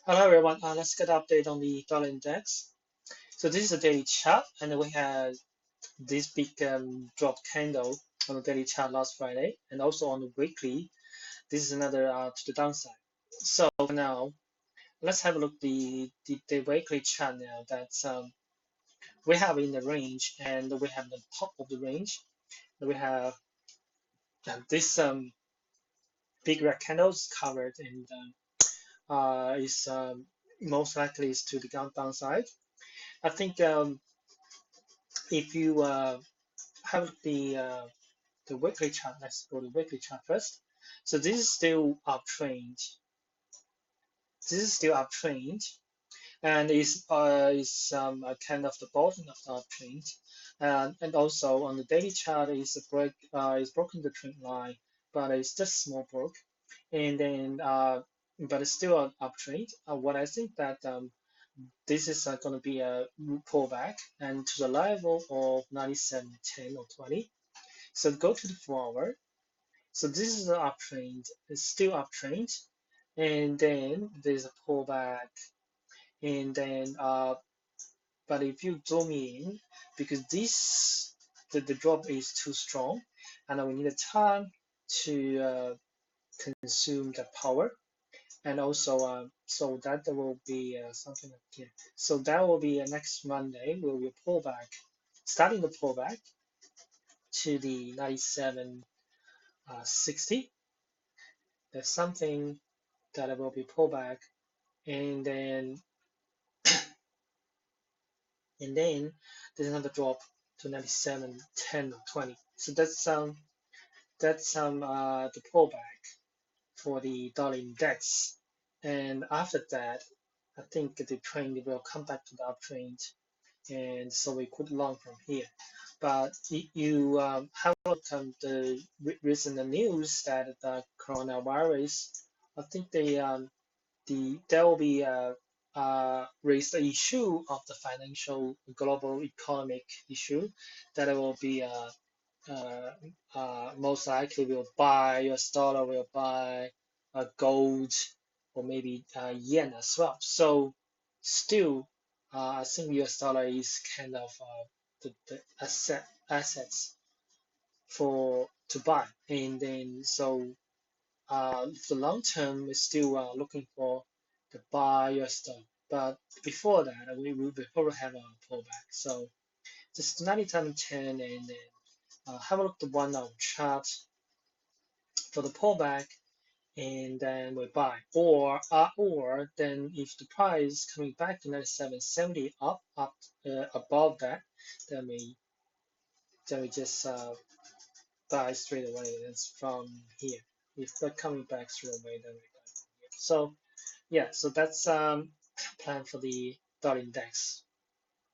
Hello everyone. Let's get an update on the dollar index. So this is a daily chart, and we had this big drop candle on the daily chart last Friday, and also on the weekly. This is another to the downside. So for now, let's have a look the weekly chart now. That's we have in the range, and we have the top of the range. We have this big red candles covered, and is most likely is to the downside. I think if you have the weekly chart, let's go to weekly chart first. So this is still uptrend. This is still uptrend, and is kind of the bottom of the uptrend. And also on the daily chart is a break is broken the trend line, but it's just small broke, and then but it's still an uptrend. What I think that this is going to be a pullback and to the level of 97.10 or 20. So go to the 4 hour. So this is the uptrend. It's still uptrend, and then there's a pullback, and then but if you zoom in, because the drop is too strong, and we need a time to consume the power, and also so that will be something like here. So that will be next Monday. Will be a pullback, starting the pullback to the 97.60. There's something that will be pullback, and then there's another drop to 97.10 or 20. So that's the pullback for the dollar index, and after that, I think the trend will come back to the uptrend, and so we could long from here. But you have a look at the recent news that the coronavirus. I think there will be raise the issue of the financial global economic issue that it will be uh, most likely will buy US dollar, will buy gold or maybe yen as well. So still, I think US dollar is kind of the assets for to buy, and then so the long term is still looking for the buy US dollar. But before that, we will probably have a pullback. So just 90-10, and then have a look at the 1 hour chart for the pullback, and then we buy. Or then if the price coming back to 97.70 up above that, then we just buy straight away. That's from here. If they're coming back straight away, then we buy from here. So yeah, so that's plan for the dollar index.